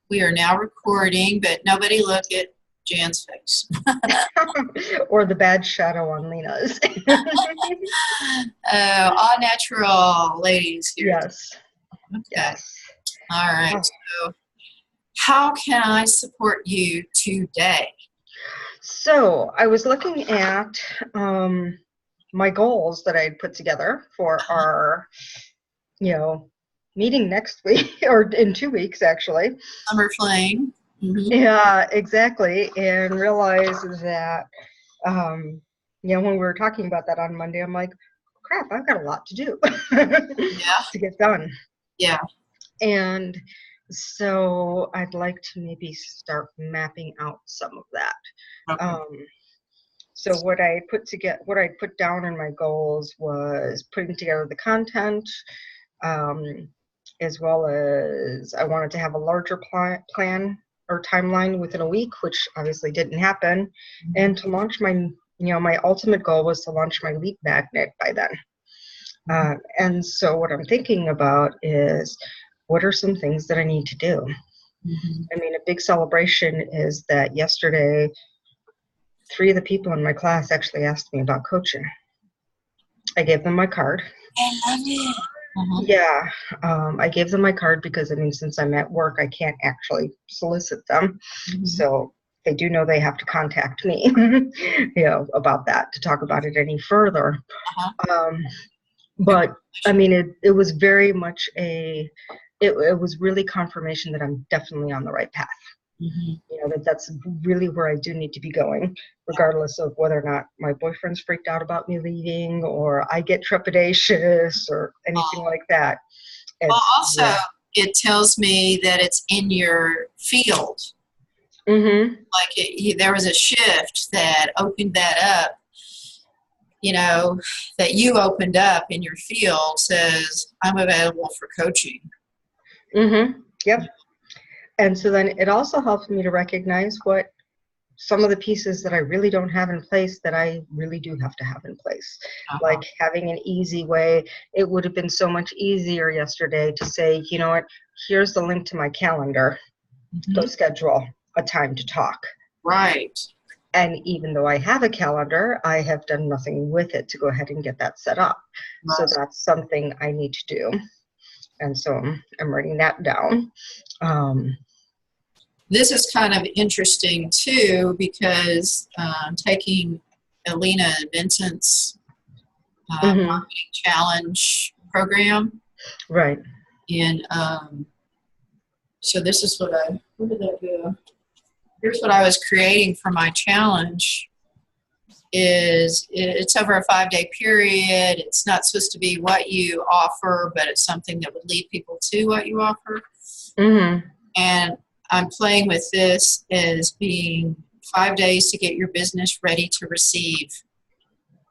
We are now recording, but nobody look at Jan's face. Or the bad shadow on Lena's. All natural ladies here. Yes. Okay. Yes. All right. So how can I support you today? So I was looking at my goals that I had put together for our, meeting next week, or in 2 weeks, actually. Summer Fling. Mm-hmm. Yeah, exactly. And realized that, when we were talking about that on Monday, I'm like, crap, I've got a lot to do to get done. Yeah. And so I'd like to maybe start mapping out some of that. Okay. So what I put down in my goals was putting together the content, as well as I wanted to have a larger plan or timeline within a week, which obviously didn't happen, and to launch my ultimate goal was to launch my lead magnet by then. And so what I'm thinking about is, what are some things that I need to do? I mean, a big celebration is that yesterday, 3 of the people in my class actually asked me about coaching. I gave them my card. I love it. Yeah, I gave them my card because, since I'm at work, I can't actually solicit them. So they do know they have to contact me, about that, to talk about it any further. But it was very much it was really confirmation that I'm definitely on the right path. That's really where I do need to be going, regardless of whether or not my boyfriend's freaked out about me leaving, or I get trepidatious, or anything like that. Well, also, it tells me that it's in your field. Like there was a shift that opened that up, that you opened up in your field, says, I'm available for coaching. Yep. And so then it also helps me to recognize what some of the pieces that I really don't have in place that I really do have to have in place. Like having an easy way. It would have been so much easier yesterday to say, you know what, here's the link to my calendar. Go schedule a time to talk. Right. And even though I have a calendar, I have done nothing with it to go ahead and get that set up. Right. So that's something I need to do. And so I'm writing that down. This is kind of interesting, too, because I'm taking Lena and Vincent's marketing challenge program. Right. And so this is what did I do? Here's what I was creating for my challenge. It's over a 5-day period. It's not supposed to be what you offer, but it's something that would lead people to what you offer. And I'm playing with this as being 5 days to get your business ready to receive.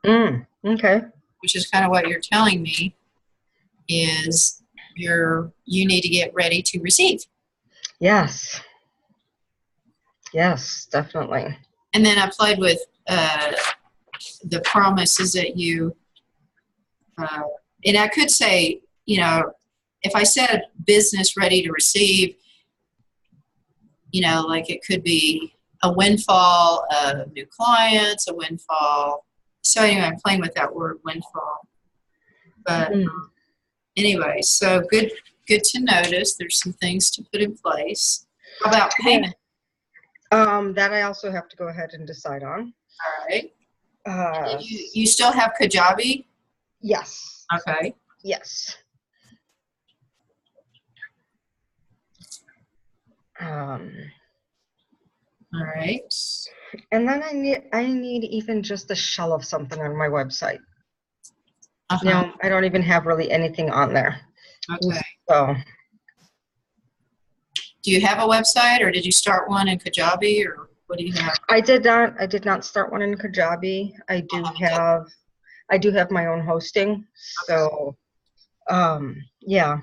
Okay. Which is kind of what you're telling me, is you need to get ready to receive. Yes. Yes, definitely. And then I played with the promises that you, and I could say, if I said business ready to receive, like it could be a windfall of new clients, a windfall. So anyway, I'm playing with that word windfall. But anyway, so good to notice. There's some things to put in place. How about payment? That I also have to go ahead and decide on. All right. You still have Kajabi? Yes. Okay. Yes. All right. And then I need even just a shell of something on my website. I don't even have really anything on there. Okay. So. Do you have a website, or did you start one in Kajabi, or what do you have? I did not start one in Kajabi. I do have my own hosting. So, yeah.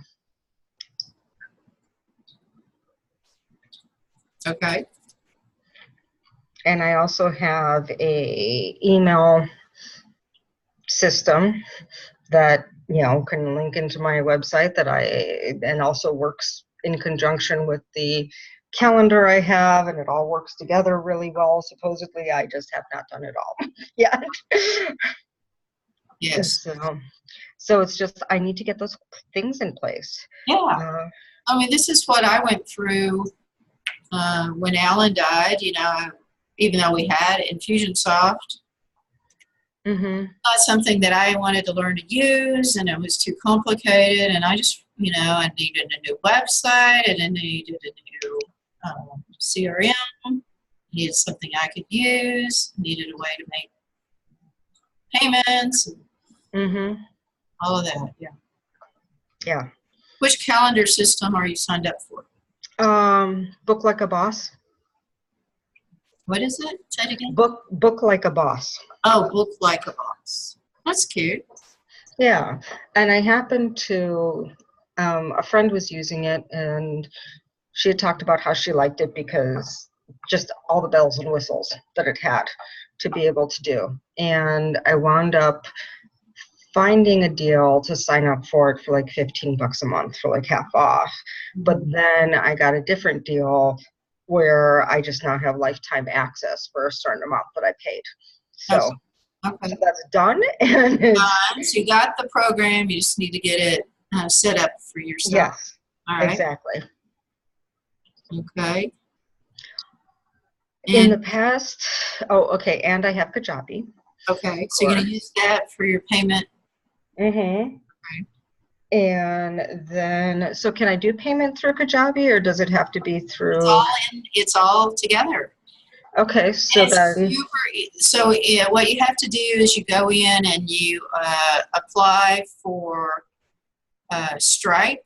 Okay. And I also have a email system that, can link into my website and also works in conjunction with the calendar I have, and it all works together really well. Supposedly, I just have not done it all yet. Yes. So it's just I need to get those things in place. Yeah. I mean, this is what I went through when Alan died. Even though we had Infusionsoft, not something that I wanted to learn to use, and it was too complicated. And I just, I needed a new website, and I needed a new CRM, needed something I could use, needed a way to make payments, all of that. Yeah. Yeah. Which calendar system are you signed up for? Book Like a Boss. What is it? Say it again. Book Like a Boss. Oh, Book Like a Boss. That's cute. Yeah, and I happened to, a friend was using it, and she had talked about how she liked it because just all the bells and whistles that it had to be able to do. And I wound up finding a deal to sign up for it for like $15 a month for like half off. But then I got a different deal where I just now have lifetime access for a certain amount that I paid. So, okay. So that's done. And so you got the program, you just need to get it set up for yourself. Yes, all right. Exactly. Okay. In the past, okay, and I have Kajabi. Okay, so you're going to use that for your payment? Okay. And then, so can I do payment through Kajabi, or does it have to be through? It's all together. Okay, so then. So what you have to do is you go in and you apply for Stripe.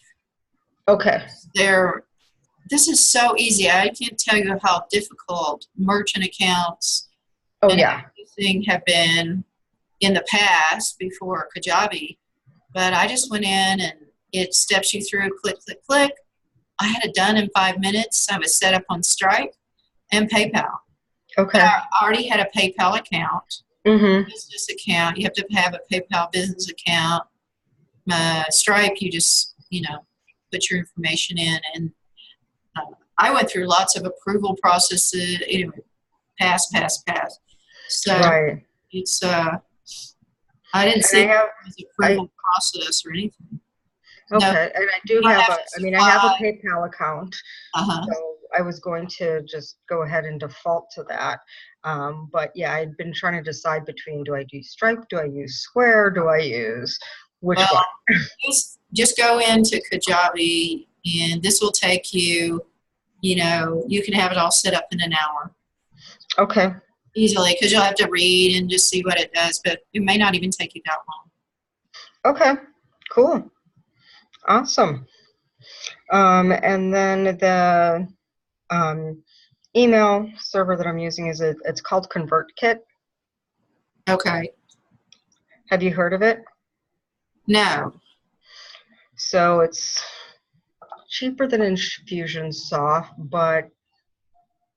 Okay. This is so easy. I can't tell you how difficult merchant accounts and everything have been in the past before Kajabi. But I just went in and it steps you through, click, click, click. I had it done in 5 minutes. I was set up on Stripe and PayPal. Okay. But I already had a PayPal account, business account. You have to have a PayPal business account. Stripe, you just, put your information in. And I went through lots of approval processes. Anyway, pass. So it's, I didn't see it as an approval process or anything. Okay, no, and I do have I have a PayPal account. So I was going to just go ahead and default to that. But yeah, I'd been trying to decide between, do I use Stripe, do I use Square, do I use which one? Just go into Kajabi, and this will take you, you can have it all set up in an hour. Okay. Easily, because you'll have to read and just see what it does, but it may not even take you that long. Okay, cool. Awesome. And then the email server that I'm using it's called ConvertKit. Okay. Have you heard of it? No. So it's cheaper than Infusionsoft, but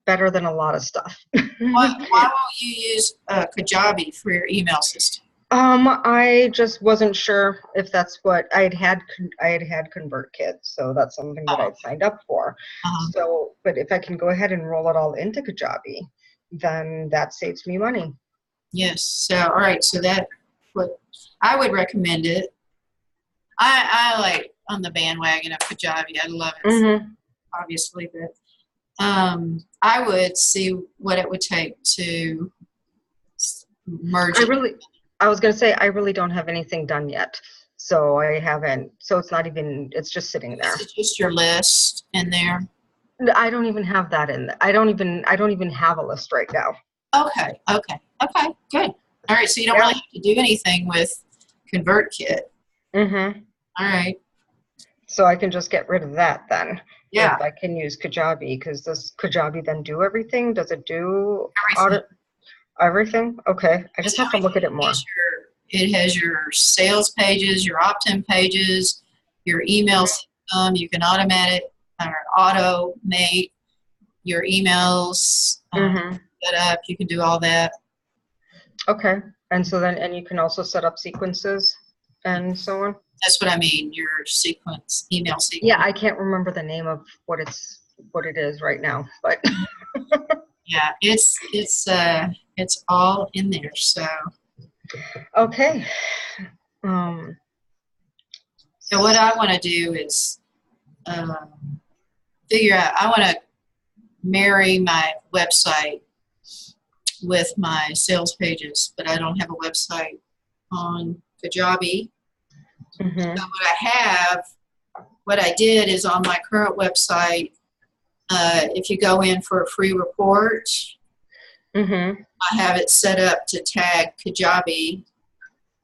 better than a lot of stuff. Why won't you use Kajabi for your email system? I just wasn't sure if that's what I had ConvertKit, so that's something that I'd signed up for. So, but if I can go ahead and roll it all into Kajabi, then that saves me money. Yes. So, all right. So what I would recommend it. I like on the bandwagon of Kajabi. I love it, obviously, but I would see what it would take to merge it. I was going to say, I really don't have anything done yet. So I haven't, so it's not even, it's just sitting there. It's just your list in there. I don't even have that in there. I don't even have a list right now. Okay, good. All right, so you don't really have to do anything with ConvertKit. All right. So I can just get rid of that then. Yeah. If I can use Kajabi, because does Kajabi then do everything? Does it do everything? Okay. I just have to look at it more. It has your sales pages, your opt-in pages, your email system. You can automate your emails set up. You can do all that. Okay. And so then, and you can also set up sequences and so on? That's what I mean, your email sequence. Yeah, I can't remember the name of what it's what it is right now. But Yeah, it's all in there. So okay. Um, so what I want to do is figure out. I want to marry my website with my sales pages, but I don't have a website on Kajabi. mhm, So what I did is on my current website, if you go in for a free report, mhm. I have it set up to tag Kajabi,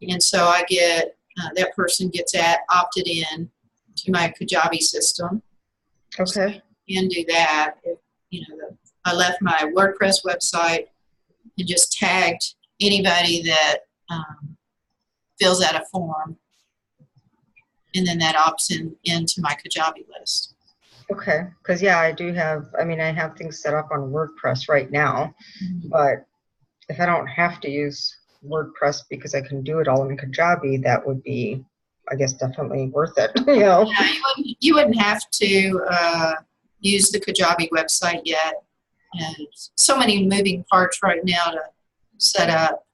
and so I get that person gets opted in to my Kajabi system. So Okay. you can do that. If, I left my WordPress website and just tagged anybody that fills out a form, and then that opts into my Kajabi list. Okay. Because yeah, I have things set up on WordPress right now, but if I don't have to use WordPress because I can do it all in Kajabi, that would be, I guess, definitely worth it. Yeah, you wouldn't have to use the Kajabi website yet. And so many moving parts right now to set up.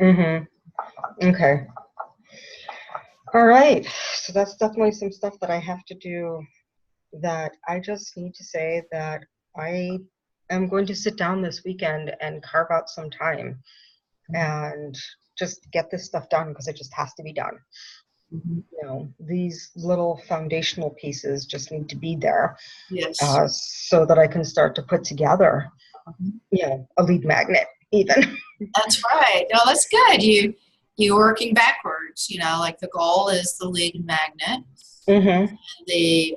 Mhm. Okay. All right. So that's definitely some stuff that I have to do, that I just need to say that I am going to sit down this weekend and carve out some time and just get this stuff done, because it just has to be done. Mm-hmm. These little foundational pieces just need to be there, Yes. so that I can start to put together, a lead magnet even. That's right. No, that's good. You working backwards. Like the goal is the lead magnet. Mm-hmm. The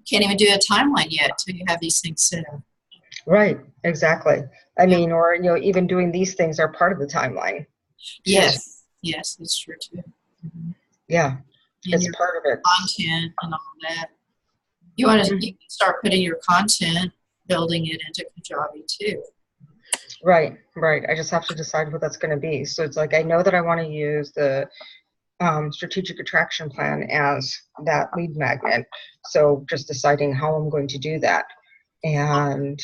can't even do a timeline yet till you have these things set up. Right, exactly. Yeah. Or even doing these things are part of the timeline too. Yes, that's true too. Mm-hmm. Yeah, And it's your part of it. content and all that. You can Mhm. start putting your content, building it into Kajabi too. Right, right. I just have to decide what that's going to be. So it's like, I know that I want to use the strategic attraction plan as that lead magnet. So just deciding how I'm going to do that. And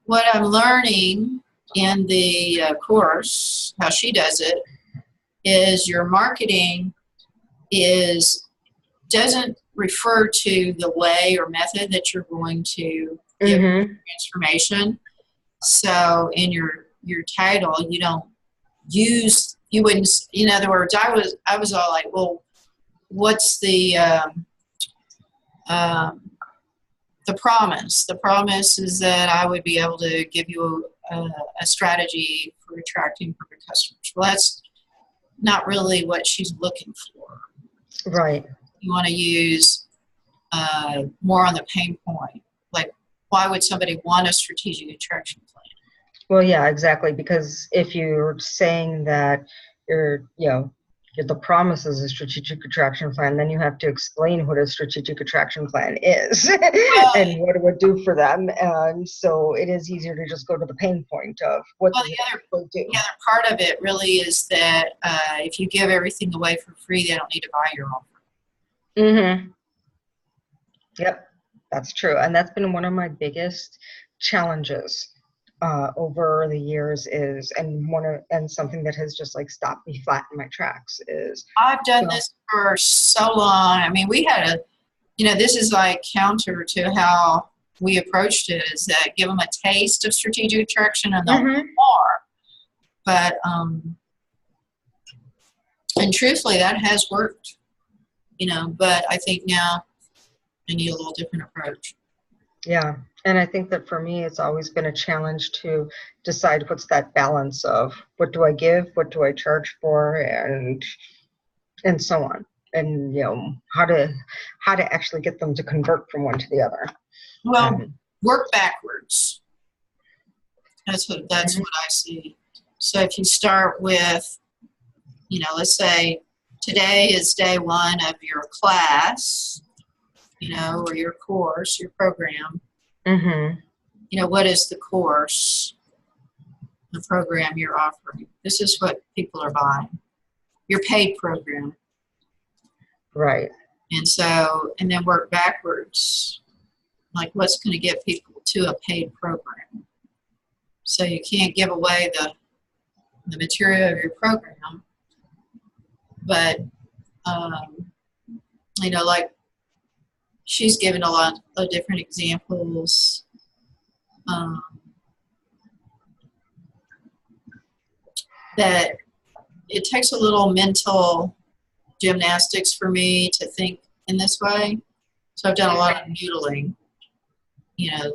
What I'm learning in the course, how she does it, is your marketing doesn't refer to the way or method that you're going to give mm-hmm, transformation. So in your title, you wouldn't. In other words, I was all like, well, what's um, the promise? The promise is that I would be able to give you a strategy for attracting perfect customers. Well, that's not really what she's looking for. right. You want to use more on the pain point. Like, why would somebody want a strategic attraction plan? Well, yeah, exactly. Because if you're saying that you're, the promise is a strategic attraction plan, then you have to explain what a strategic attraction plan is Well, and what it would do for them. And so it is easier to just go to the pain point of what does it actually do. the other part of it really is that if you give everything away for free, they don't need to buy your offer. Mm-hmm. Yep, that's true. And that's been one of my biggest challenges over the years, and something that has just like stopped me flat in my tracks is, I've done this for so long. I mean, this is like counter to how we approached it, is that give them a taste of strategic attraction and they'll want mm-hmm, more. But, and truthfully, that has worked, but I think now I need a little different approach. yeah. And I think that for me, it's always been a challenge to decide what's that balance of what do I give, what do I charge for, and so on. And how to actually get them to convert from one to the other. Well, work backwards. That's what Mhm. I see. So if you start with, let's say today is day one of your class, or your course, your program. Mm-hmm. What is the course, the program you're offering? This is what people are buying. Your paid program. Right. And then work backwards. like what's going to get people to a paid program. So you can't give away the material of your program, but like she's given a lot of different examples. That it takes a little mental gymnastics for me to think in this way. So I've done a lot of noodling,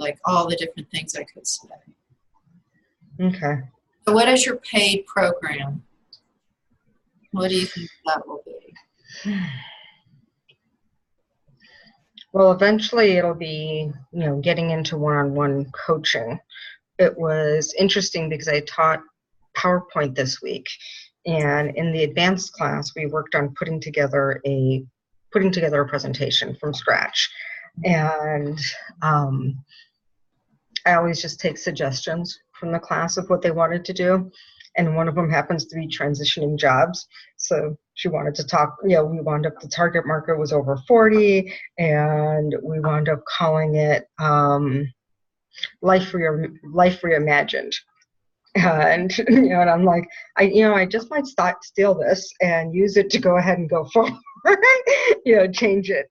like all the different things I could say. Okay. So what is your paid program? What do you think that will be? Well, eventually it'll be, getting into one-on-one coaching. It was interesting because I taught PowerPoint this week, and in the advanced class we worked on putting together a presentation from scratch. And I always just take suggestions from the class of what they wanted to do, and one of them happens to be transitioning jobs. So she wanted to talk, we wound up, the target market was over 40, and we wound up calling it Life Reimagined. And and I'm like, I just might steal this and use it to go ahead and go forward, change it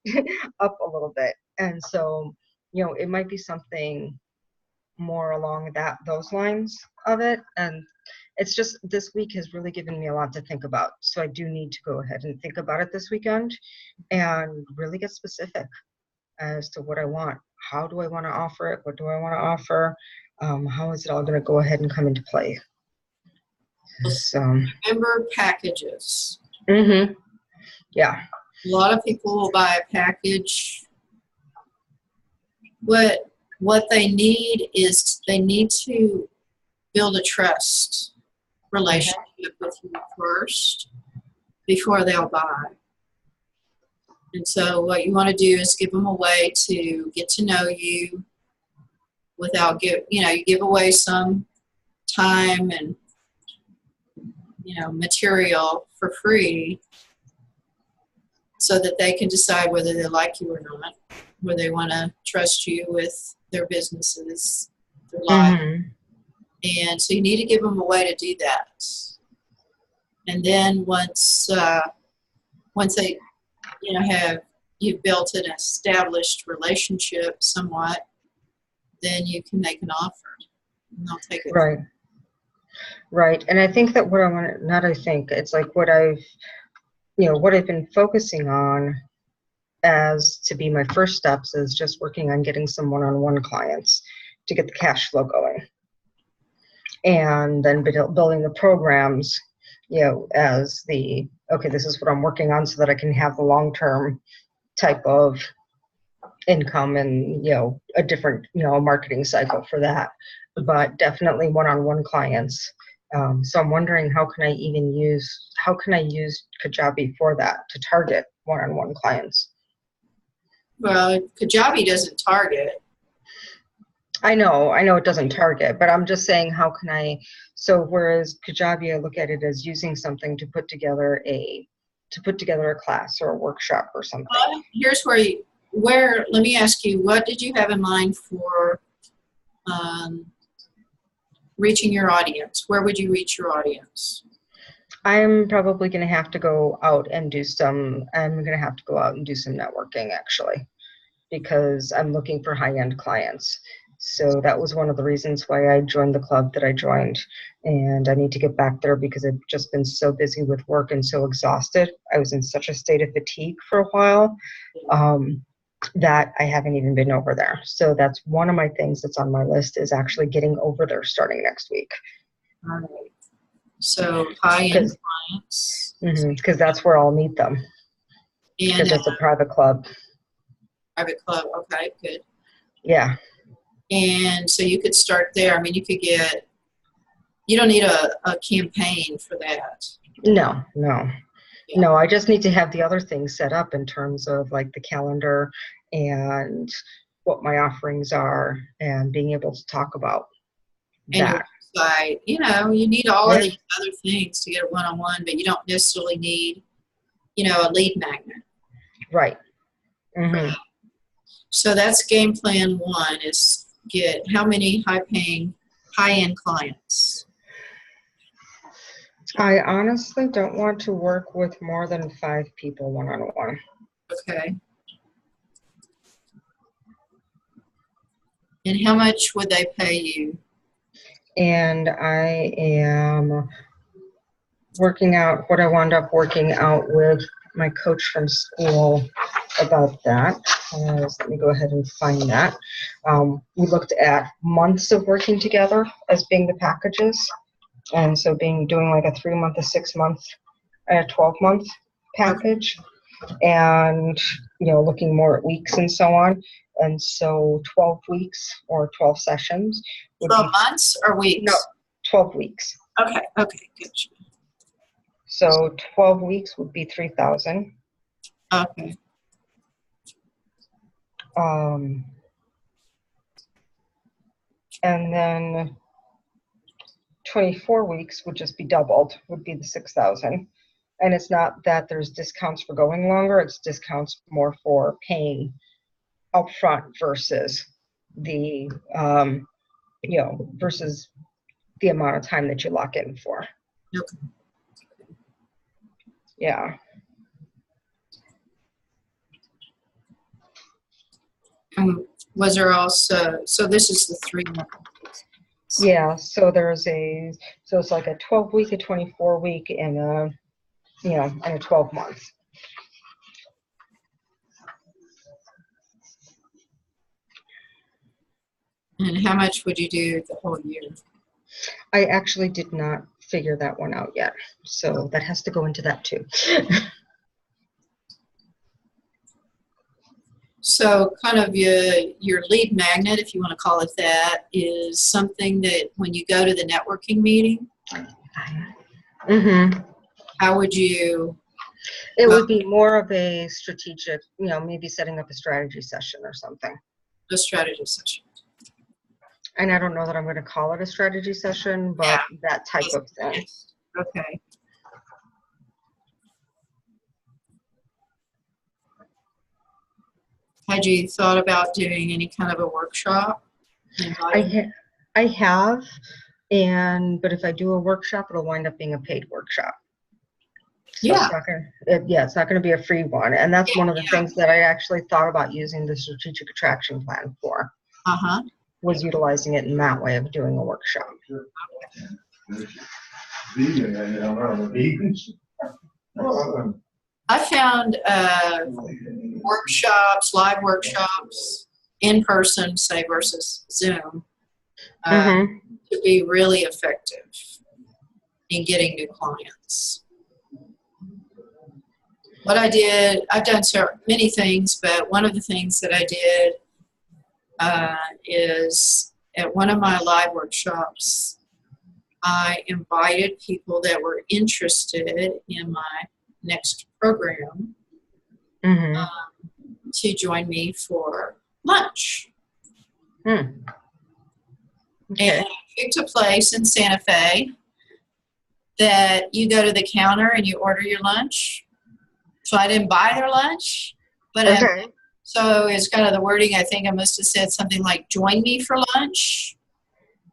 up a little bit. And so, it might be something more along those lines of it. And it's just, this week has really given me a lot to think about. So I do need to go ahead and think about it this weekend and really get specific as to what I want. How do I want to offer it? What do I want to offer? How is it all going to go ahead and come into play? So, remember packages. Mm-hmm. Yeah. A lot of people will buy a package. What they need is they need to build a trust relationship with you first before they'll buy. And so what you want to do is give them a way to get to know you without you give away some time and, material for free so that they can decide whether they like you or not, whether they want to trust you with their businesses, their life. Mm-hmm. And so you need to give them a way to do that. And then once they, you've built an established relationship somewhat, then you can make an offer and they'll take it. Right. And I think that it's like what I've been focusing on as to be my first steps is just working on getting some one-on-one clients to get the cash flow going. And then building the programs, as this is what I'm working on so that I can have the long-term type of income and, a different, marketing cycle for that. But definitely one-on-one clients. So I'm wondering how can I use Kajabi for that to target one-on-one clients? Well, Kajabi doesn't target. I know it doesn't target, but I'm just saying whereas Kajabi, I look at it as using something to put together a class or a workshop or something. Here's let me ask you, what did you have in mind for reaching your audience? Where would you reach your audience? I'm probably going to have to go out and do some networking, actually, because I'm looking for high-end clients. So that was one of the reasons why I joined the club that I joined. And I need to get back there because I've just been so busy with work and so exhausted. I was in such a state of fatigue for a while that I haven't even been over there. So that's one of my things that's on my list, is actually getting over there starting next week. All right. So high-end clients. Because that's where I'll meet them. Because it's a private club. Private club. Okay, good. Yeah. And so you could start there. I mean, you don't need a campaign for that. No. No, I just need to have the other things set up in terms of like the calendar and what my offerings are and being able to talk about that. And you need all of these other things to get a one-on-one, but you don't necessarily need, a lead magnet. Right. Mm-hmm. So that's game plan one, is get how many high-end clients? I honestly don't want to work with more than 5 people one-on-one. Okay. And how much would they pay you? And I am working out what I wound up working out with my coach from school about that. Let me go ahead and find that. We looked at months of working together as being the packages. And so doing like a 3-month, a 6-month, and a 12-month package. And, looking more at weeks and so on. And so 12 weeks or 12 sessions would 12 be months or weeks? No, 12 weeks. Okay, good. So 12 weeks would be 3,000. Okay. And then 24 weeks would just be doubled, would be the 6,000. And it's not that there's discounts for going longer, it's discounts more for paying upfront versus the, versus the amount of time that you lock in for. Okay. Yeah. Was there also, so this is the 3-month? Yeah, so it's like a 12-week, a 24-week, and a 12 months. And how much would you do the whole year? I actually did not figure that one out yet, so that has to go into that too. So kind of your lead magnet, if you want to call it that, is something that when you go to the networking meeting, Mm-hmm. how would you? It would be more of a strategic, maybe setting up a strategy session or something. A strategy session. And I don't know that I'm going to call it a strategy session, but that type of thing. Okay. Had you thought about doing any kind of a workshop? I have, but if I do a workshop, it'll wind up being a paid workshop. So Yeah. It's not going to be a free one. And that's one of the things that I actually thought about using the strategic attraction plan for. Was utilizing it in that way of doing a workshop. I found live workshops, in person, say, versus Zoom, to be really effective in getting new clients. What I did, I've done so many things, but one of the things that I did is at one of my live workshops, I invited people that were interested in my next program to join me for lunch. Okay. And I picked a place in Santa Fe that you go to the counter and you order your lunch. So I didn't buy their lunch, but so it's kind of the wording. I think I must have said something like "Join me for lunch"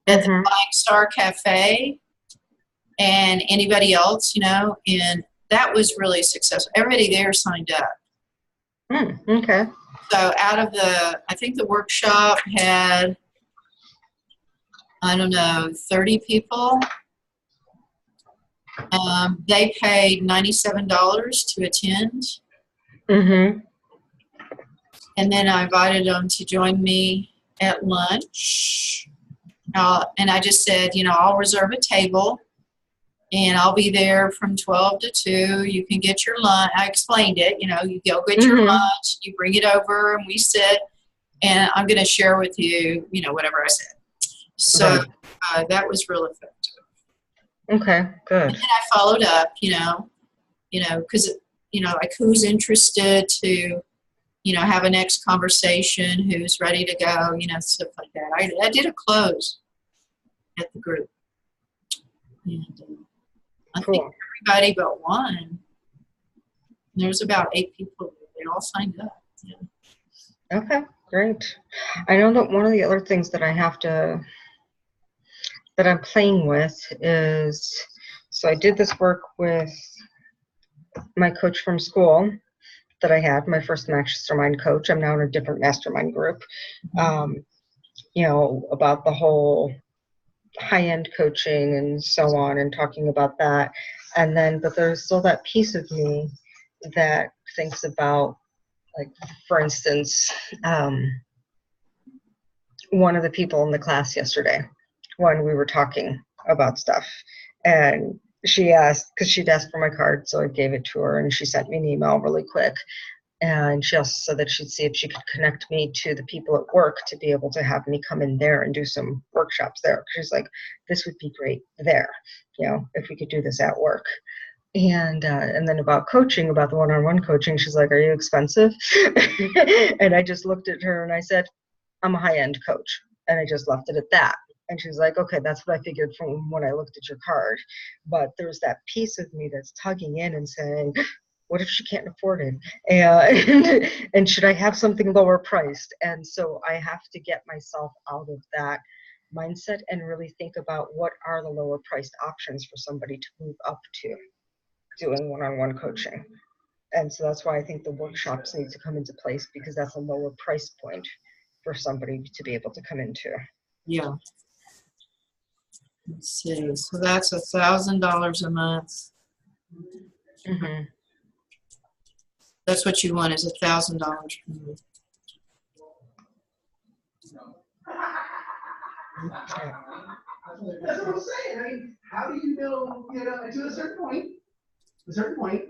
at the Flying Star Cafe, and anybody else, and that was really successful. Everybody there signed up. Okay. So I think the workshop had, 30 people. They paid $97 to attend. And then I invited them to join me at lunch. And I just said, I'll reserve a table and I'll be there from 12 to 2. You can get your lunch. I explained it, you go get your lunch, you bring it over and we sit, and I'm going to share with you, whatever I said. So that was real effective. Okay, good. And then I followed up, because, like who's interested to, have a next conversation, who's ready to go, stuff like that. I did a close at the group. And I think everybody but one, there was about 8 people. They all signed up. Okay, Great. I know that one of the other things that that I'm playing with is, so I did this work with my coach from school that I had, my first mastermind coach. I'm now in a different mastermind group, about the whole high-end coaching and so on, and talking about that. And then, but there's still that piece of me that thinks about, like, for instance, one of the people in the class yesterday when we were talking about stuff, and she asked, because she'd asked for my card, so I gave it to her, and she sent me an email really quick. And she also said that she'd see if she could connect me to the people at work to be able to have me come in there and do some workshops there. She's like, this would be great there, if we could do this at work. And then about coaching, about the one-on-one coaching, she's like, are you expensive? And I just looked at her and I said, I'm a high-end coach. And I just left it at that. And she's like, okay, that's what I figured from when I looked at your card. But there's that piece of me that's tugging in and saying, what if she can't afford it? And should I have something lower priced? And so I have to get myself out of that mindset and really think about what are the lower priced options for somebody to move up to doing one-on-one coaching. And so that's why I think the workshops need to come into place, because that's a lower price point for somebody to be able to come into. Yeah. Let's see. So that's $1,000 a month. Mm-hmm. That's what you want, is $1,000 per month. Okay. That's what I'm saying. I mean, how do you know, to a certain point,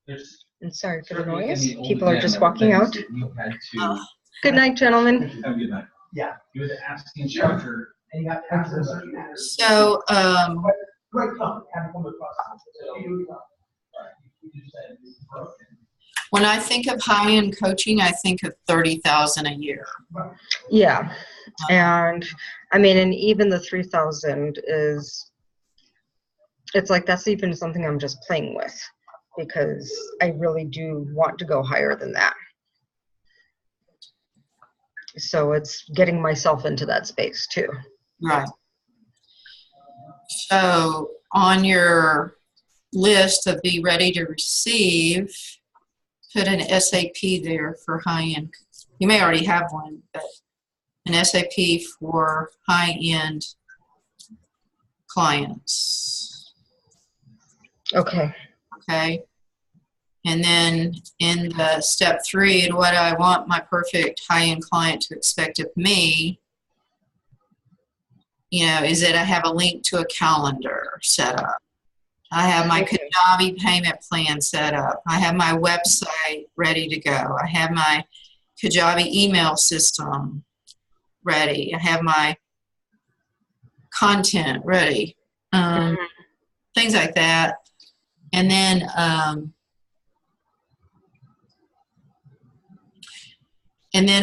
there's. I'm sorry for the noise. People are just walking out. Good night, gentlemen. Have a good night. Yeah. You had to ask the instructor, and you have to ask them certain matters. So, when I think of high-end coaching, I think of $30,000 a year. Yeah, and I mean, and even the 3,000 is, it's like that's even something I'm just playing with, because I really do want to go higher than that. So it's getting myself into that space too. Right. So on your list of be ready to receive, put an SAP there for high-end. You may already have one, but an SAP for high-end clients. Okay. Okay. And then in the step 3, and what I want my perfect high-end client to expect of me, is that I have a link to a calendar set up. I have my Kajabi payment plan set up. I have my website ready to go. I have my Kajabi email system ready. I have my content ready. Things like that. And then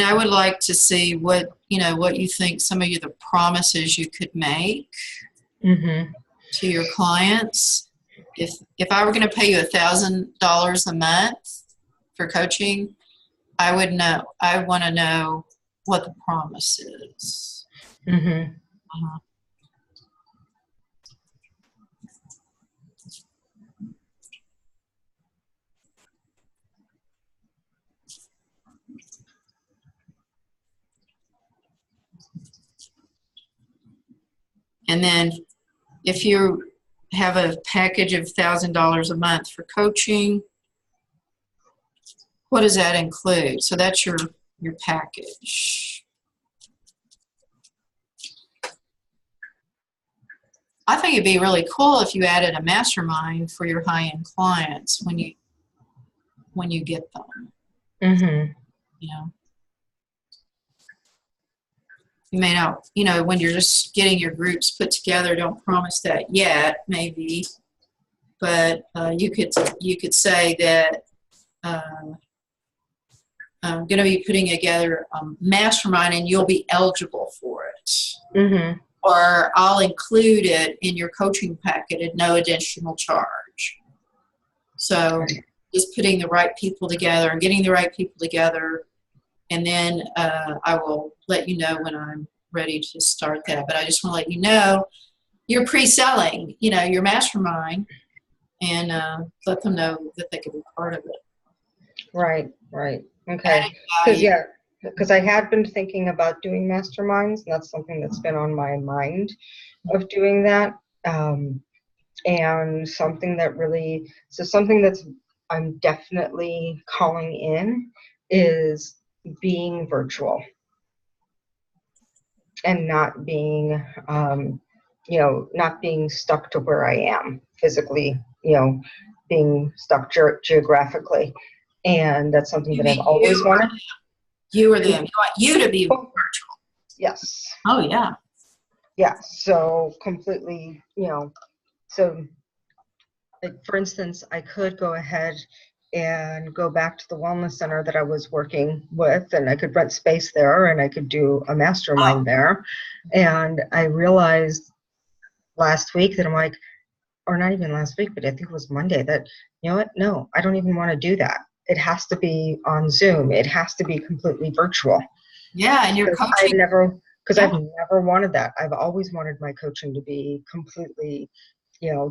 I would like to see what you think some of the promises you could make to your clients. If I were going to pay you $1,000 a month for coaching, I want to know what the promise is. And then if you have a package of $1,000 a month for coaching, what does that include? So that's your package. I think it'd be really cool if you added a mastermind for your high-end clients when you get them. You may not, when you're just getting your groups put together, don't promise that yet, maybe. But you could say that I'm going to be putting together a mastermind and you'll be eligible for it. Or I'll include it in your coaching packet at no additional charge. So just putting the right people together and getting the right people together And then I will let you know when I'm ready to start that. But I just want to let you know you're pre-selling, your mastermind, and let them know that they could be part of it. Right. Okay. Because I had been thinking about doing masterminds, and that's something that's been on my mind of doing that. And something that's I'm definitely calling in is being virtual and not being, not being stuck to where I am physically, being stuck geographically. And that's something that I've always wanted. You or them. You want you to be virtual. Yes. Oh, yeah. Yeah. So completely, so like, for instance, I could go ahead and go back to the wellness center that I was working with, and I could rent space there, and I could do a mastermind there. And I realized last week that I'm like, or not even last week, but I think it was Monday, that, you know what? No, I don't even want to do that. It has to be on Zoom. It has to be completely virtual. Yeah, and your coaching. I've never wanted that. I've always wanted my coaching to be completely,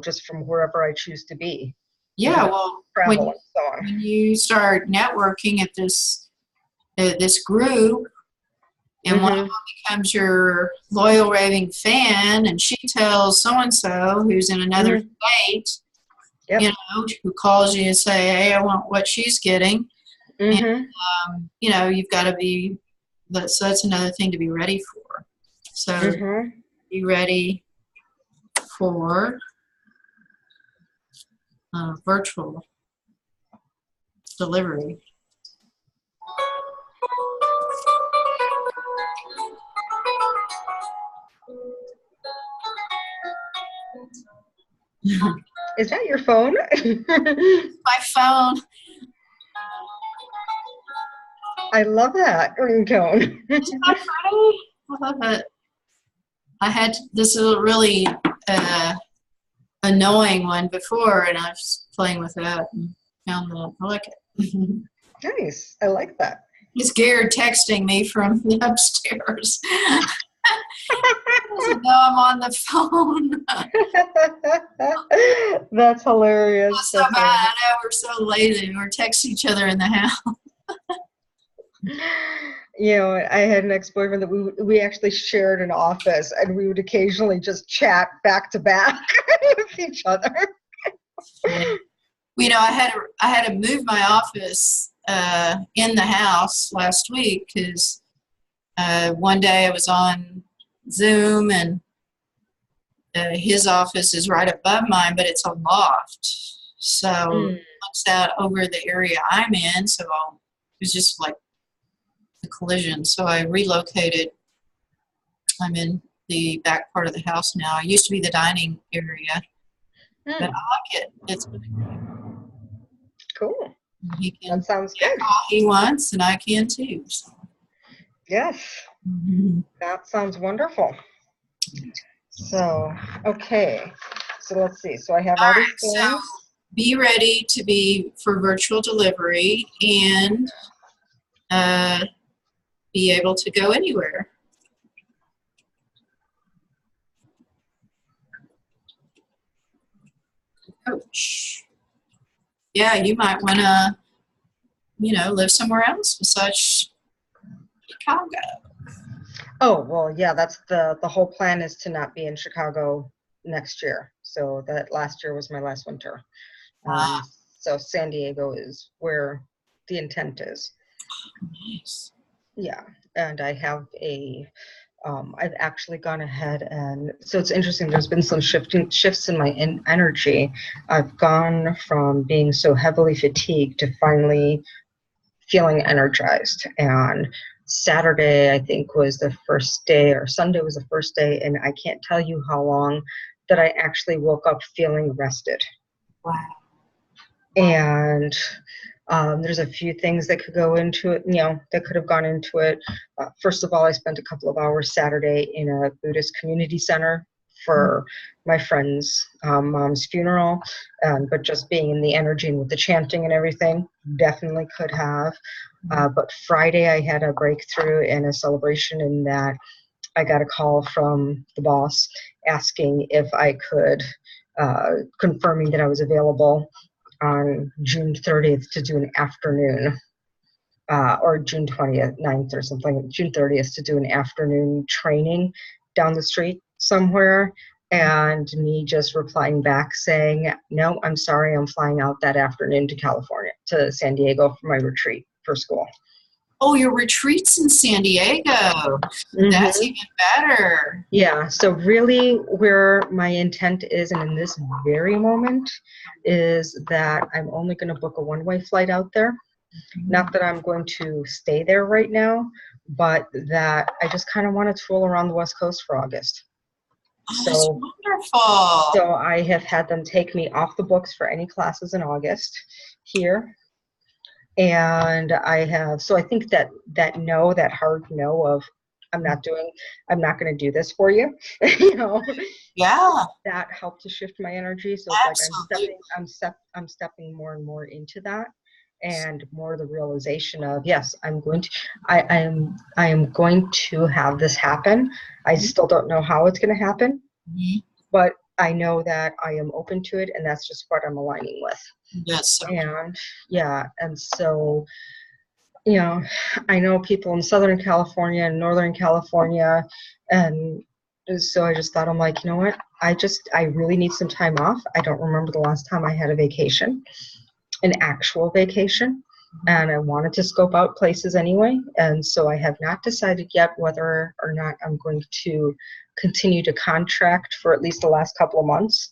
just from wherever I choose to be. Yeah, well, travel and so on. When you start networking at this group, and one of them becomes your loyal raving fan, and she tells so-and-so who's in another state, who calls you and say, hey, I want what she's getting. And, you've got to be, so that's another thing to be ready for. So be ready for virtual delivery. Is that your phone? My phone. I love that ringtone. Isn't that funny? I love it. This is a really annoying one before, and I was playing with that and found that I like it. Nice. I like that. It's Garrett texting me from the upstairs. No, I'm on the phone. That's hilarious. That's so bad. I know, we're so lazy. We're texting each other in the house. I had an ex-boyfriend that we actually shared an office, and we would occasionally just chat back to back with each other. I had to move my office in the house last week because one day I was on Zoom, and his office is right above mine, but it's a loft. So it looks out over the area I'm in. So it was just like a collision. So I relocated. I'm in the back part of the house now. I used to be the dining area, but I like it. It's really great. Cool. That sounds good. All he wants, and I can too. So. Yes. That sounds wonderful. So, okay. So let's see. So I have all these things. So be ready to be for virtual delivery and be able to go anywhere. Coach. Yeah, you might want to, live somewhere else besides Chicago. Oh, well, yeah, that's the whole plan, is to not be in Chicago next year. So that last year was my last winter. So San Diego is where the intent is. Nice. Yeah, and I have I've actually gone ahead, and so it's interesting. There's been some shifts in my energy. I've gone from being so heavily fatigued to finally feeling energized. And Saturday, I think, was the first day, or Sunday was the first day, and I can't tell you how long that I actually woke up feeling rested. Wow. And there's a few things that could go into it, that could have gone into it. First of all, I spent a couple of hours Saturday in a Buddhist community center for my friend's mom's funeral. But just being in the energy and with the chanting and everything definitely could have. But Friday I had a breakthrough and a celebration in that I got a call from the boss asking if I could, confirming that I was available on June 30th to do an afternoon, or June 20th, 9th or something, June 30th to do an afternoon training down the street somewhere. And me just replying back saying, no, I'm sorry, I'm flying out that afternoon to California, to San Diego for my retreat for school. Oh, your retreat's in San Diego. Mm-hmm. That's even better. Yeah, so really where my intent is, and in this very moment, is that I'm only going to book a one-way flight out there. Not that I'm going to stay there right now, but that I just kind of want to tool around the West Coast for August. Oh, that's wonderful. So I have had them take me off the books for any classes in August here. And so I think that hard no of, I'm not going to do this for you, Yeah, that helped to shift my energy. So it's absolutely. like I'm stepping more and more into that, and more the realization of, yes, I am going to have this happen. I still don't know how it's going to happen, but I know that I am open to it, and that's just what I'm aligning with. Yes. And yeah, and so, I know people in Southern California and Northern California, and so I just thought, I'm like, you know what? I really need some time off. I don't remember the last time I had a vacation, an actual vacation, and I wanted to scope out places anyway. And so I have not decided yet whether or not I'm going to continue to contract for at least the last couple of months,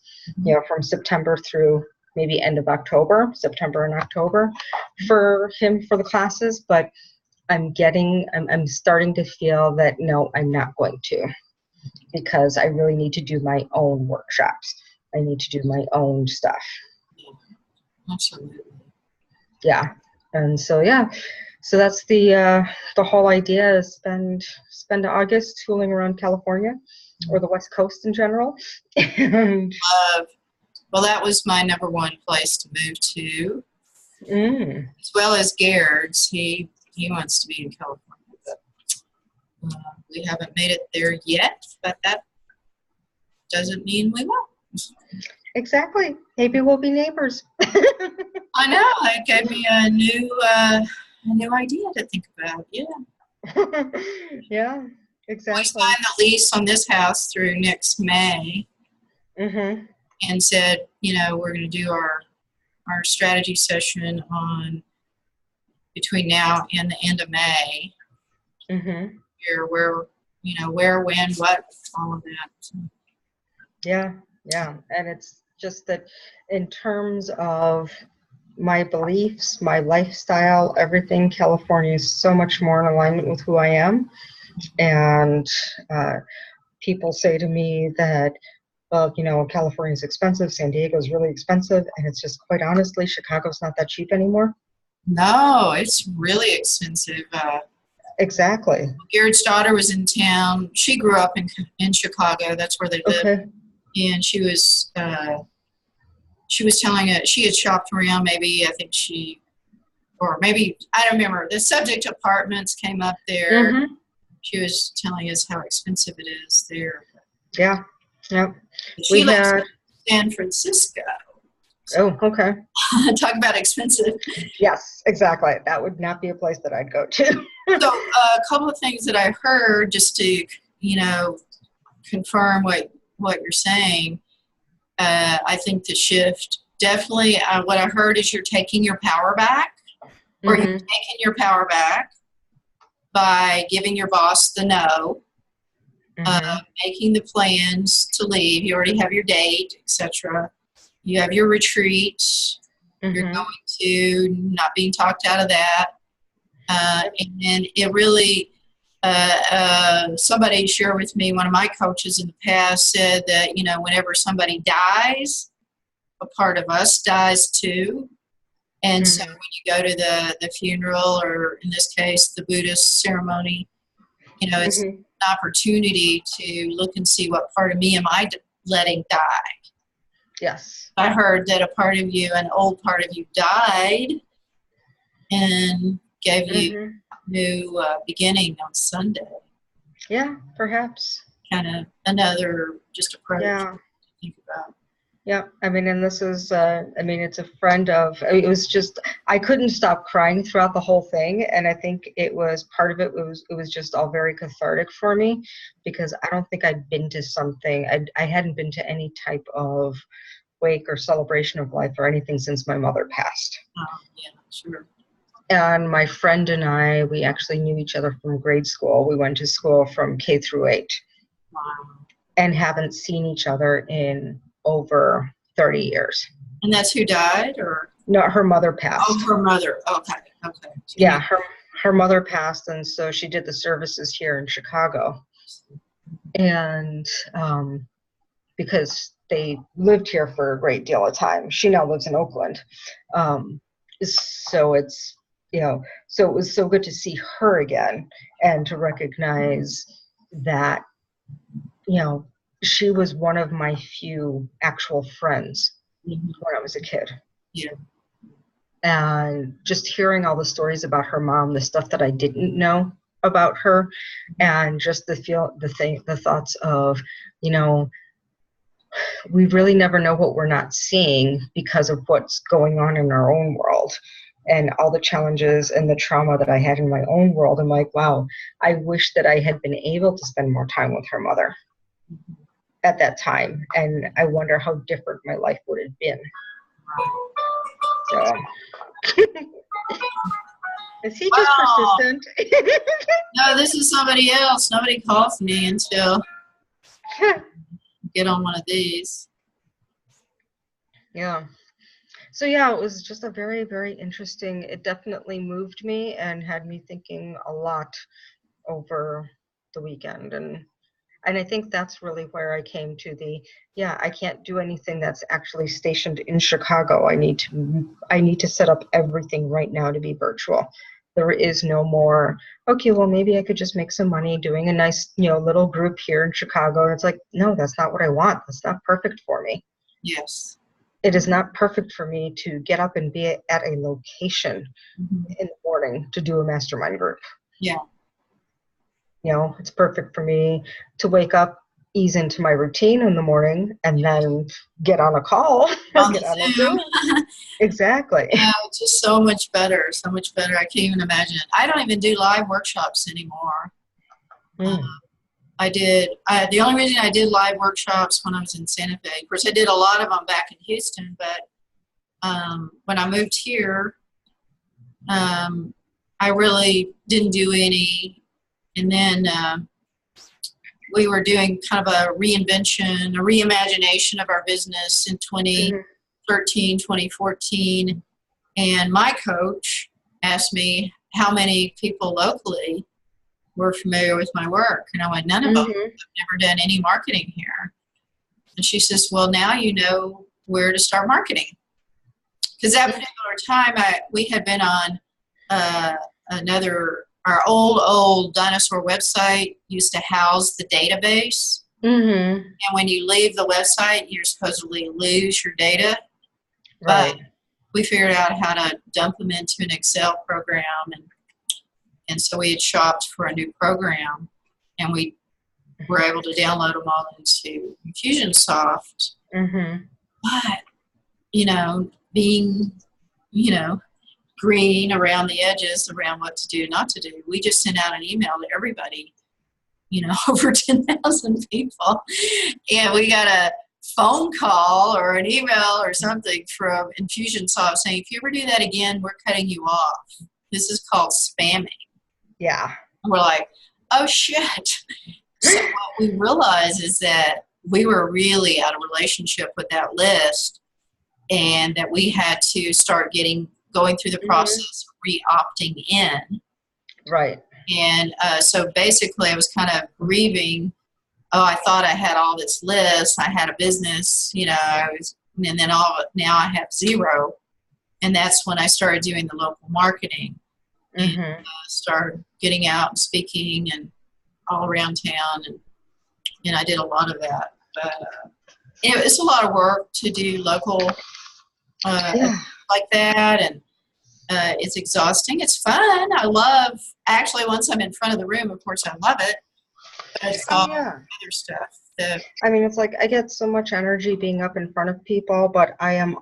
from September through maybe end of October, September and October for him for the classes. But I'm starting to feel that, no, I'm not going to, because I really need to do my own workshops. I need to do my own stuff. Absolutely. Yeah. And so, yeah, so that's the whole idea, is spend August tooling around California or the West Coast in general. And well, that was my number one place to move to, as well as Gaird's. He wants to be in California, but we haven't made it there yet. But that doesn't mean we won't. Exactly. Maybe we'll be neighbors. I know. It gave me a new idea to think about. Yeah. Yeah. Exactly. We signed the lease on this house through next May. Mm-hmm. And said, we're going to do our strategy session on between now and the end of May. Mm-hmm. Here, where, when, what, all of that. Yeah, and it's just that in terms of my beliefs, my lifestyle, everything, California is so much more in alignment with who I am. And people say to me that, well, California is expensive, San Diego is really expensive, and it's just, quite honestly, Chicago's not that cheap anymore. No, it's really expensive. Exactly. Garrett's daughter was in town. She grew up in Chicago. That's where they live. Okay. And she was telling us she had shopped around. Maybe I don't remember. The subject apartments came up there. Mm-hmm. She was telling us how expensive it is there. Yeah. Yep. She lives in San Francisco. Oh, okay. Talk about expensive. Yes, exactly. That would not be a place that I'd go to. So a couple of things that I heard, just to, confirm what you're saying. I think the shift, definitely, what I heard is you're taking your power back, or you're taking your power back by giving your boss the no, making the plans to leave. You already have your date, etc. You have your retreat. You're going to, not being talked out of that. And it really, somebody shared with me, one of my coaches in the past said that, whenever somebody dies, a part of us dies too. And so when you go to the funeral, or in this case, the Buddhist ceremony, it's an opportunity to look and see what part of me am I letting die. Yes. I heard that a part of you, an old part of you, died, and gave you new beginning on Sunday. Yeah, perhaps. Kind of another just approach to think about. Yeah, I mean, and this is, it's a friend of, it was just, I couldn't stop crying throughout the whole thing. And I think it was part of it was just all very cathartic for me, because I don't think I'd been to something, I hadn't been to any type of wake or celebration of life or anything since my mother passed. Oh, yeah, sure. And my friend and I, we actually knew each other from grade school. We went to school from K through 8. Wow. And haven't seen each other in over 30 years. And that's who died, or? No, her mother passed. Oh, her mother. Okay. Yeah, her mother passed, and so she did the services here in Chicago. And because they lived here for a great deal of time. She now lives in Oakland. So it's, so it was so good to see her again and to recognize that, she was one of my few actual friends when I was a kid. Yeah. And just hearing all the stories about her mom, the stuff that I didn't know about her, and just the thoughts of, we really never know what we're not seeing because of what's going on in our own world and all the challenges and the trauma that I had in my own world. I'm like, wow, I wish that I had been able to spend more time with her mother at that time. And I wonder how different my life would have been. So, is he just persistent? No, this is somebody else. Nobody calls me until get on one of these. Yeah. So yeah, it was just a very, very interesting, it definitely moved me and had me thinking a lot over the weekend. And I think that's really where I came to I can't do anything that's actually stationed in Chicago. I need to set up everything right now to be virtual. There is no more, okay, well, maybe I could just make some money doing a nice, little group here in Chicago. And it's like, no, that's not what I want. That's not perfect for me. Yes. It is not perfect for me to get up and be at a location in the morning to do a mastermind group. Yeah. It's perfect for me to wake up, ease into my routine in the morning, and then get on a call or get on a Zoom. Exactly. Yeah, it's just so much better. So much better. I can't even imagine it. I don't even do live workshops anymore. The only reason I did live workshops when I was in Santa Fe, of course, I did a lot of them back in Houston, but when I moved here, I really didn't do any. And then we were doing kind of a reinvention, a reimagination of our business in 2013, 2014. And my coach asked me how many people locally were familiar with my work. And I went, none of them. I've never done any marketing here. And she says, well, now you know where to start marketing. Because that particular time, we had been on our old dinosaur website used to house the database. And when you leave the website, you're supposedly lose your data. Right. But we figured out how to dump them into an Excel program. And so we had shopped for a new program, and we were able to download them all into Infusionsoft. But, being, green around the edges around what to do, not to do, we just sent out an email to everybody, over 10,000 people. And we got a phone call or an email or something from Infusionsoft saying, if you ever do that again, we're cutting you off. This is called spamming. Yeah. And we're like, oh, shit. So what we realized is that we were really out of relationship with that list, and that we had to start going through the process of re-opting in. Right. And so basically I was kind of grieving, I thought I had all this list. I had a business, and then now I have zero. And that's when I started doing the local marketing. And started getting out and speaking and all around town. And I did a lot of that. But it's a lot of work to do local like that. And It's exhausting. It's fun. Actually, once I'm in front of the room, of course, I love it. But it's all Yeah. other stuff. I mean, it's like I get so much energy being up in front of people, but I am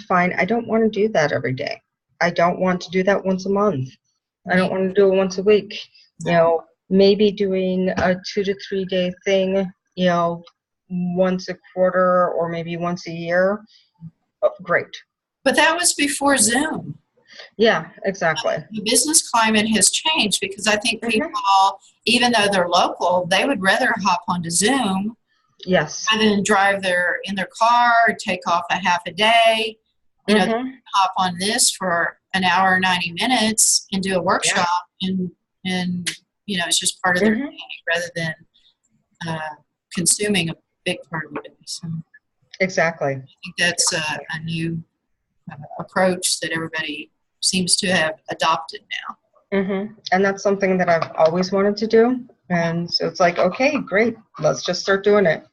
fine. I don't want to do that every day. I don't want to do that once a month. I don't want to do it once a week. Maybe doing a 2 to 3 day thing, once a quarter or maybe once a year. Oh, great. But that was before Zoom. Yeah, exactly. The business climate has changed because I think people, even though they're local, they would rather hop onto Zoom Yes. rather than drive in their car, take off a half a day, hop on this for an hour, 90 minutes and do a workshop and it's just part of their day rather than consuming a big part of the day. So exactly. I think that's a new approach that everybody seems to have adopted now. And that's something that I've always wanted to do. And so it's like, okay, great. Let's just start doing it.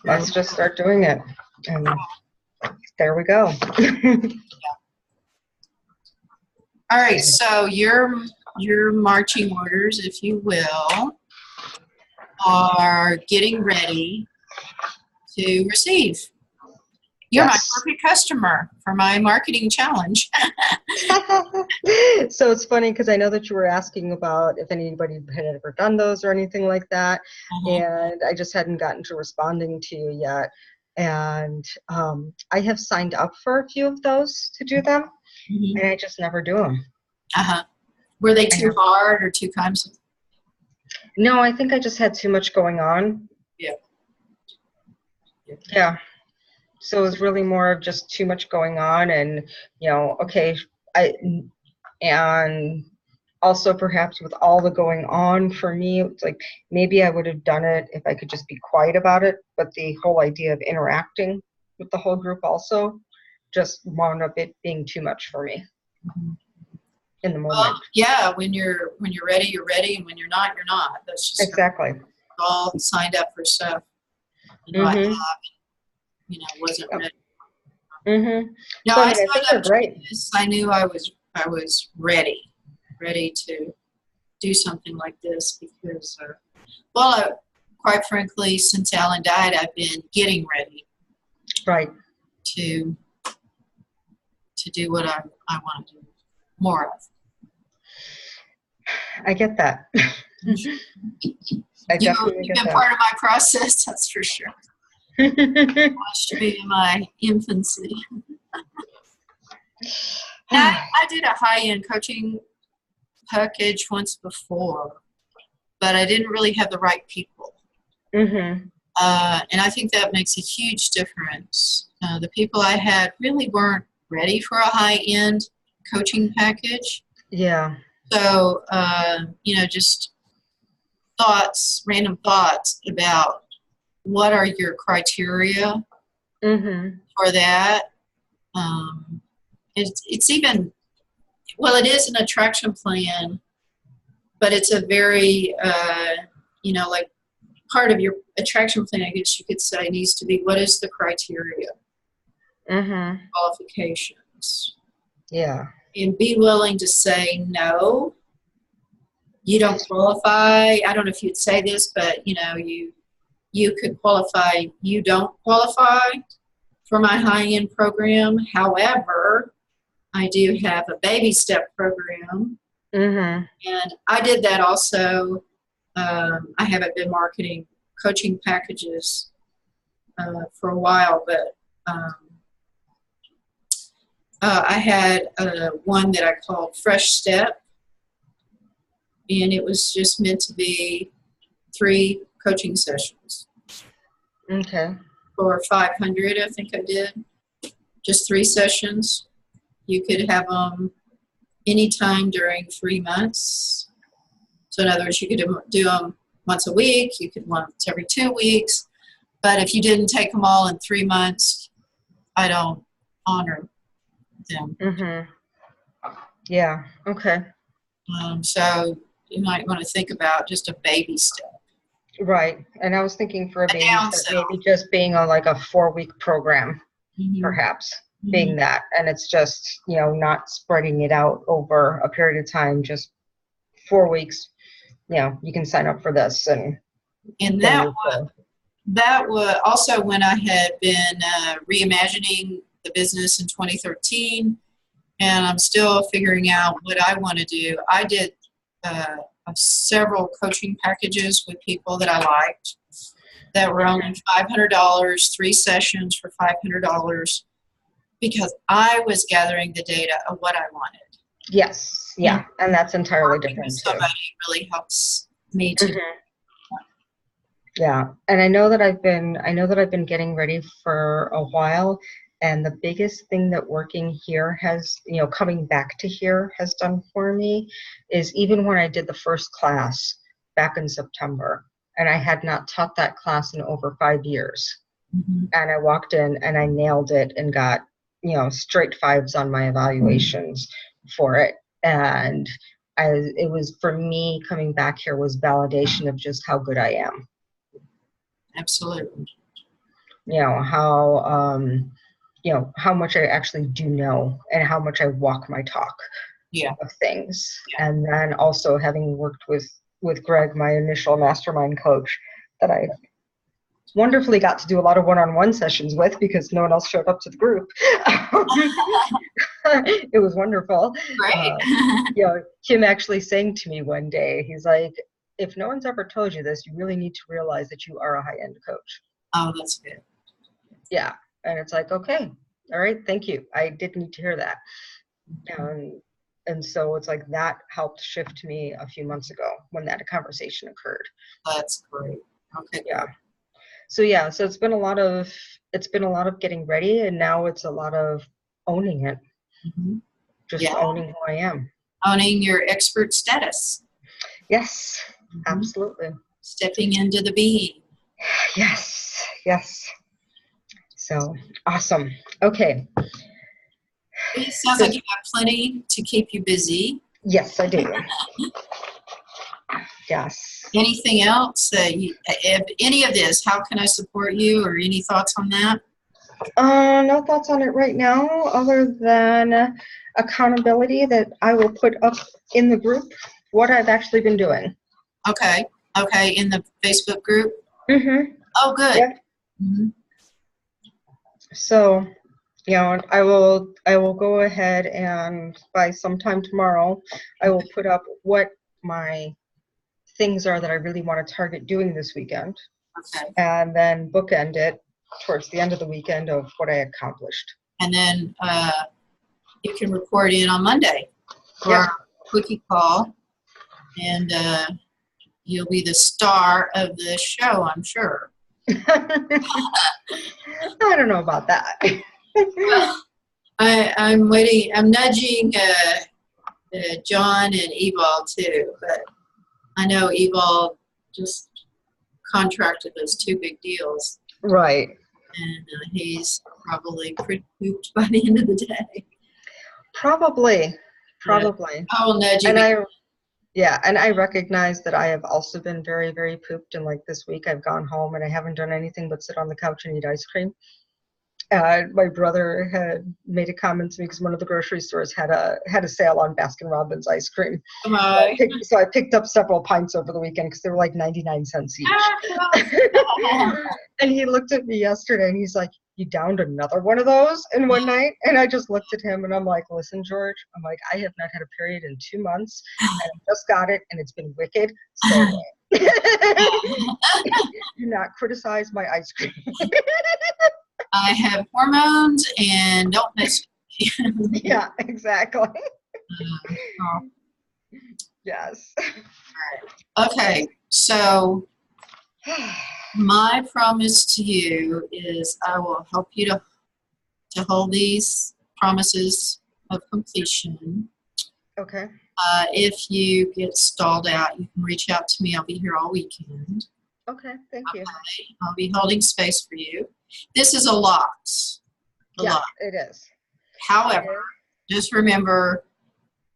Let's just start doing it. And there we go. All right. So your marching orders, if you will, are getting ready to receive. You're my perfect customer for my marketing challenge. So it's funny because I know that you were asking about if anybody had ever done those or anything like that. And I just hadn't gotten to responding to you yet. And I have signed up for a few of those to do them. And I just never do them. Were they too hard or too time? No, I think I just had too much going on. Yeah. So it was really more of just too much going on and, and also perhaps with all the going on for me, it's like maybe I would have done it if I could just be quiet about it. But the whole idea of interacting with the whole group also just wound up it being too much for me in the moment. When you're ready, you're ready. And when you're not, you're not. That's just exactly. All signed up for stuff. Wasn't ready. No, So, I think they're great. I knew I was ready to do something like this because, quite frankly, since Alan died, I've been getting ready. Right. To do what I want to do more of. I get that. I definitely get that. You've been part of my process, that's for sure. Watched me in my infancy. I did a high-end coaching package once before, but I didn't really have the right people. And I think that makes a huge difference. The people I had really weren't ready for a high-end coaching package. Yeah. So, just random thoughts about what are your criteria for that. It's even, it is an attraction plan, but it's a very, part of your attraction plan, I guess you could say, needs to be what is the criteria, qualifications. Yeah. And be willing to say no. You don't qualify. I don't know if you'd say this, but you could qualify. You don't qualify for my high-end program. However, I do have a baby step program, and I did that also. I haven't been marketing coaching packages for a while, but I had one that I called Fresh Step, and it was just meant to be 3 coaching sessions. Okay. For $500, I think I did. Just 3 sessions. You could have them anytime during 3 months. So in other words, you could do them once a week. You could once every 2 weeks. But if you didn't take them all in 3 months, I don't honor them. Yeah. Okay. So you might want to think about just a baby step. Right. And I was thinking for a baby step, maybe just being on like a 4-week program, perhaps. being that. And it's just, not spreading it out over a period of time, just 4 weeks, you can sign up for this. And that was also when I had been reimagining the business in 2013, and I'm still figuring out what I want to do. I did several coaching packages with people that I liked that were only $500, 3 sessions for $500, because I was gathering the data of what I wanted. Yes, yeah, and that's entirely different too. Somebody really helps me to. Yeah, and I know that I've been getting ready for a while, and the biggest thing that working here has, coming back to here has done for me is even when I did the first class back in September, and I had not taught that class in over 5 years, and I walked in and I nailed it and got, straight 5s on my evaluations for it, and it was, for me, coming back here was validation of just how good I am. Absolutely. How much I actually do know and how much I walk my talk of things. Yeah. And then also having worked with Greg, my initial mastermind coach, that I wonderfully got to do a lot of one-on-one sessions with because no one else showed up to the group. It was wonderful. Right. Him actually saying to me one day, he's like, if no one's ever told you this, you really need to realize that you are a high-end coach. Oh, that's good. Yeah. And it's like, okay, all right, thank you. I did need to hear that. And so it's like that helped shift me a few months ago when that conversation occurred. That's great. Okay. Yeah. So it's been a lot of getting ready, and now it's a lot of owning it. Just owning who I am. Owning your expert status. Yes, absolutely. Stepping into the being. Yes. So awesome. Okay. It sounds like you have plenty to keep you busy. Yes, I do. Yes. Anything else? If any of this, how can I support you, or any thoughts on that? No thoughts on it right now, other than accountability that I will put up in the group what I've actually been doing. Okay, in the Facebook group? Oh, good. Yep. So, I will go ahead and by sometime tomorrow, I will put up what my things are that I really want to target doing this weekend. Okay. And then bookend it towards the end of the weekend of what I accomplished. And then you can report in on Monday for a quickie call, and you'll be the star of the show, I'm sure. I don't know about that. Well, I'm waiting. I'm nudging John and Evald too, but I know Evald just contracted those 2 big deals. Right. And he's probably pretty pooped by the end of the day. Probably. I will nudge you. And I recognize that I have also been very, very pooped. And like this week, I've gone home and I haven't done anything but sit on the couch and eat ice cream. My brother had made a comment to me because one of the grocery stores had a sale on Baskin-Robbins ice cream. So I picked up several pints over the weekend because they were like 99 cents each. And he looked at me yesterday and he's like, "You downed another one of those in one night?" And I just looked at him and I'm like, "Listen, George," I'm like, "I have not had a period in 2 months and I just got it and it's been wicked. So do not criticize my ice cream." I have hormones and don't mess with me. Yeah, exactly. Yes. All right. Okay, so my promise to you is I will help you to hold these promises of completion. Okay. If you get stalled out, you can reach out to me. I'll be here all weekend. Okay, thank you. I'll be holding space for you. This is a lot. A lot. It is. However, just remember,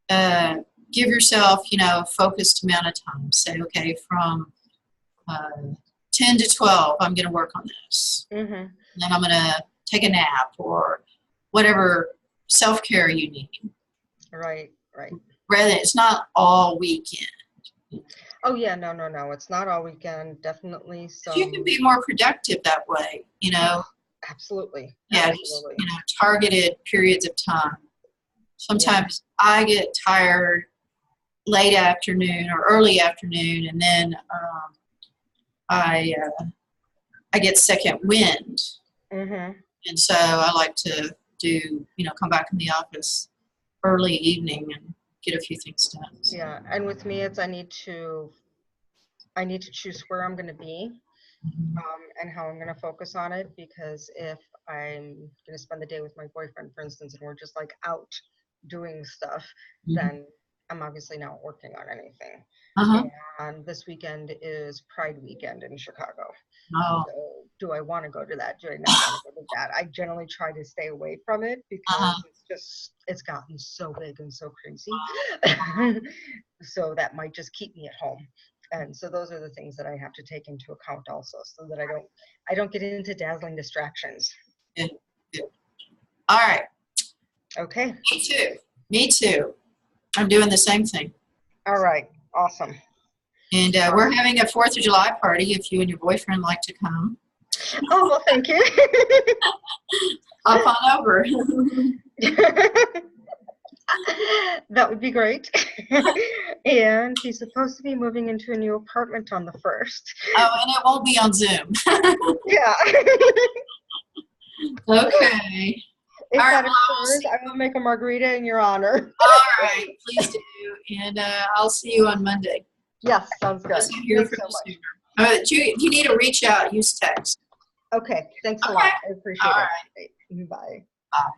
give yourself, a focused amount of time. Say, okay, from 10 to 12, I'm going to work on this. Then I'm going to take a nap, or whatever self-care you need. Right. Rather, it's not all weekend. Oh yeah, no. It's not all weekend. Definitely some. You can be more productive that way, you know. Absolutely. Yeah, just, targeted periods of time. Sometimes I get tired late afternoon or early afternoon, and then I get second wind, and so I like to do, come back in the office early evening and get a few things done. So. Yeah, and with me, it's I need to choose where I'm going to be, and how I'm going to focus on it. Because if I'm going to spend the day with my boyfriend, for instance, and we're just like out doing stuff, then I'm obviously not working on anything. And this weekend is Pride weekend in Chicago. Oh. So do I want to go to that? Do I not want to go to that? I generally try to stay away from it because it's gotten so big and so crazy. So that might just keep me at home. And so those are the things that I have to take into account also, so that I don't get into dazzling distractions. Good. All right. Okay. Me too. I'm doing the same thing. All right. Awesome. And we're having a 4th of July party if you and your boyfriend like to come. Oh, well, thank you. Hop on over. That would be great. And he's supposed to be moving into a new apartment on the 1st. Oh, and it won't be on Zoom. Yeah. Okay. If that occurs, I will make a margarita in your honor. All right, please do. And I'll see you on Monday. Yes, sounds good. Thanks so much. If you need to reach out, use text. Okay, thanks a lot. I appreciate it. Right. Bye. Bye.